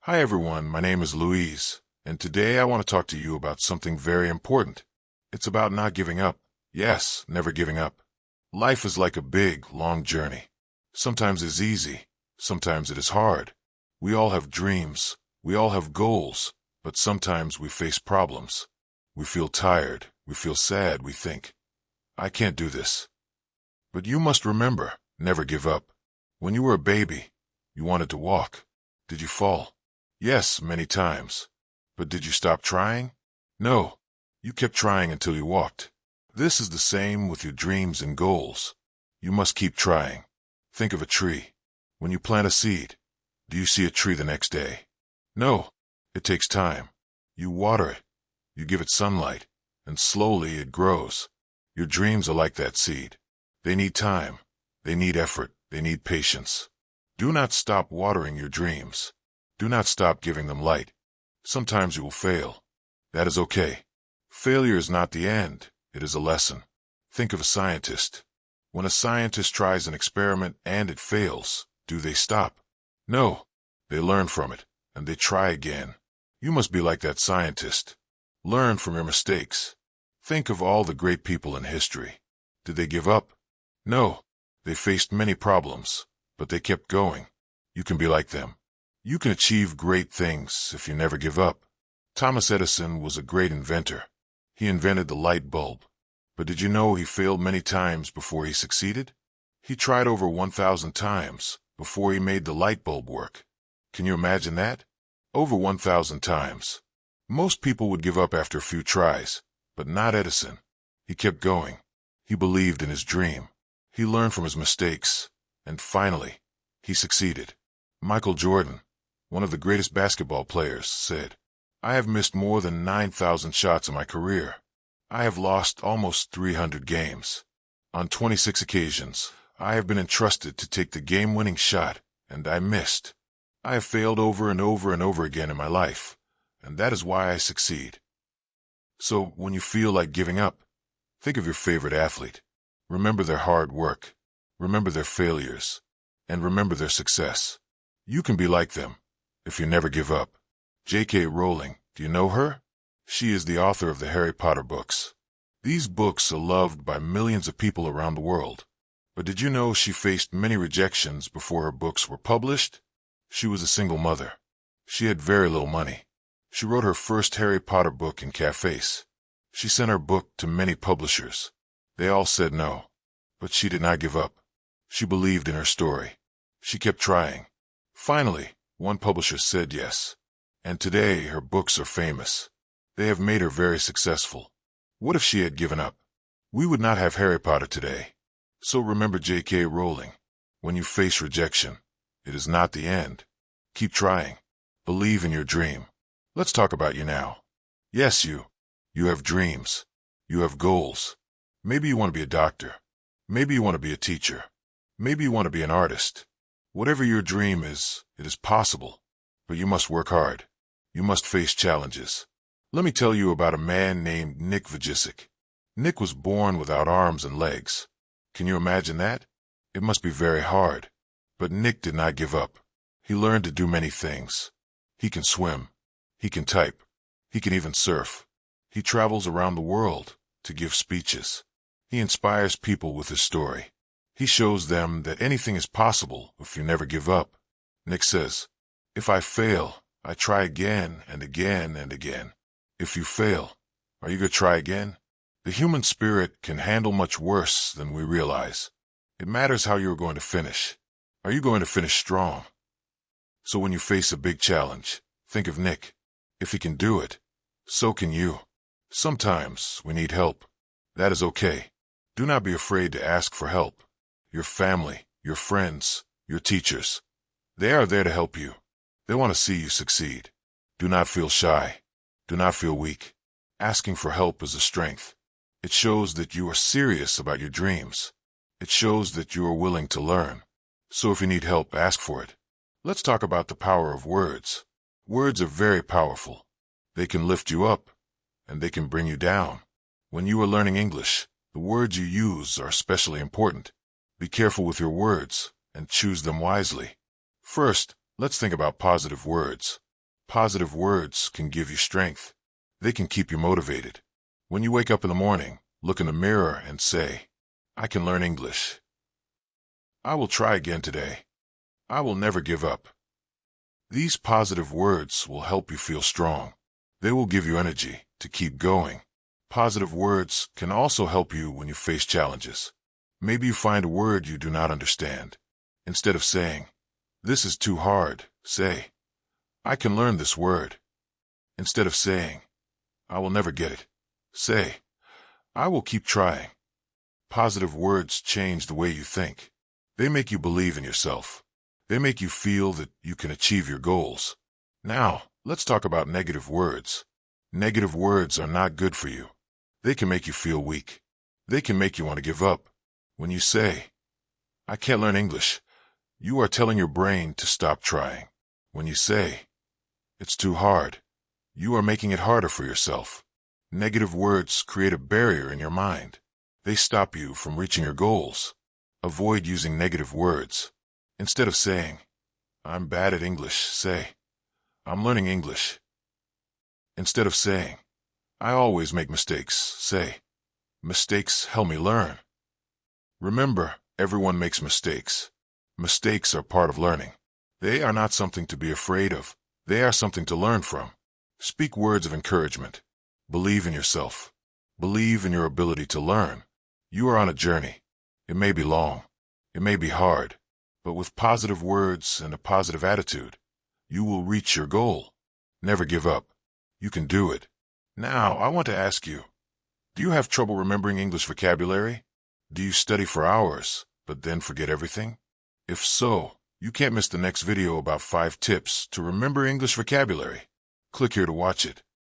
Hi everyone, my name is Louise, and today I want to talk to you about something very important. It's about not giving up. Yes, never giving up. Life is like a big, long journey. Sometimes it's easy, sometimes it is hard. We all have dreams, we all have goals, but sometimes we face problems. We feel tired, we feel sad, we think, I can't do this. But you must remember, never give up. When you were a baby, you wanted to walk. Did you fall? Yes, many times. But did you stop trying? No. You kept trying until you walked. This is the same with your dreams and goals. You must keep trying. Think of a tree. When you plant a seed, do you see a tree the next day? No. It takes time. You water it. You give it sunlight, and slowly it grows. Your dreams are like that seed. They need time. They need effort. They need patience. Do not stop watering your dreams. Do not stop giving them light. Sometimes you will fail. That is okay. Failure is not the end. It is a lesson. Think of a scientist. When a scientist tries an experiment and it fails, do they stop? No. They learn from it, and they try again. You must be like that scientist. Learn from your mistakes. Think of all the great people in history. Did they give up? No. They faced many problems, but they kept going. You can be like them. You can achieve great things if you never give up. Thomas Edison was a great inventor. He invented the light bulb. But did you know he failed many times before he succeeded? He tried over 1,000 times before he made the light bulb work. Can you imagine that? Over 1,000 times. Most people would give up after a few tries, but not Edison. He kept going. He believed in his dream. He learned from his mistakes, and finally, he succeeded. Michael Jordan, one of the greatest basketball players, said, I have missed more than 9,000 shots in my career. I have lost almost 300 games. On 26 occasions, I have been entrusted to take the game-winning shot, and I missed. I have failed over and over and over again in my life, and that is why I succeed. So, when you feel like giving up, think of your favorite athlete. Remember their hard work, remember their failures, and remember their success. You can be like them if you never give up. J.K. Rowling, do you know her? She is the author of the Harry Potter books. These books are loved by millions of people around the world. But did you know she faced many rejections before her books were published? She was a single mother. She had very little money. She wrote her first Harry Potter book in cafes. She sent her book to many publishers. They all said no. But she did not give up. She believed in her story. She kept trying. Finally, one publisher said yes. And today her books are famous. They have made her very successful. What if she had given up? We would not have Harry Potter today. So remember J.K. Rowling. When you face rejection, it is not the end. Keep trying. Believe in your dream. Let's talk about you now. Yes, you. You have dreams. You have goals. Maybe you want to be a doctor. Maybe you want to be a teacher. Maybe you want to be an artist. Whatever your dream is, it is possible. But you must work hard. You must face challenges. Let me tell you about a man named Nick Vujicic. Nick was born without arms and legs. Can you imagine that? It must be very hard. But Nick did not give up. He learned to do many things. He can swim. He can type. He can even surf. He travels around the world to give speeches. He inspires people with his story. He shows them that anything is possible if you never give up. Nick says, if I fail, I try again and again and again. If you fail, are you going to try again? The human spirit can handle much worse than we realize. It matters how you're going to finish. Are you going to finish strong? So when you face a big challenge, think of Nick. If he can do it, so can you. Sometimes we need help. That is okay. Do not be afraid to ask for help. Your family, your friends, your teachers, they are there to help you. They want to see you succeed. Do not feel shy. Do not feel weak. Asking for help is a strength. It shows that you are serious about your dreams. It shows that you are willing to learn. So if you need help, ask for it. Let's talk about the power of words. Words are very powerful. They can lift you up, and they can bring you down. When you are learning English, the words you use are especially important. Be careful with your words and choose them wisely. First, let's think about positive words. Positive words can give you strength. They can keep you motivated. When you wake up in the morning, look in the mirror and say, I can learn English. I will try again today. I will never give up. These positive words will help you feel strong. They will give you energy to keep going. Positive words can also help you when you face challenges. Maybe you find a word you do not understand. Instead of saying, this is too hard, say, I can learn this word. Instead of saying, I will never get it, say, I will keep trying. Positive words change the way you think. They make you believe in yourself. They make you feel that you can achieve your goals. Now, let's talk about negative words. Negative words are not good for you. They can make you feel weak. They can make you want to give up. When you say, I can't learn English, you are telling your brain to stop trying. When you say, it's too hard, you are making it harder for yourself. Negative words create a barrier in your mind. They stop you from reaching your goals. Avoid using negative words. Instead of saying, I'm bad at English, say, I'm learning English. Instead of saying, I always make mistakes, say, mistakes help me learn. Remember, everyone makes mistakes. Mistakes are part of learning. They are not something to be afraid of. They are something to learn from. Speak words of encouragement. Believe in yourself. Believe in your ability to learn. You are on a journey. It may be long. It may be hard. But with positive words and a positive attitude, you will reach your goal. Never give up. You can do it. Now, I want to ask you, do you have trouble remembering English vocabulary? Do you study for hours, but then forget everything? If so, you can't miss the next video about 5 tips to remember English vocabulary. Click here to watch it.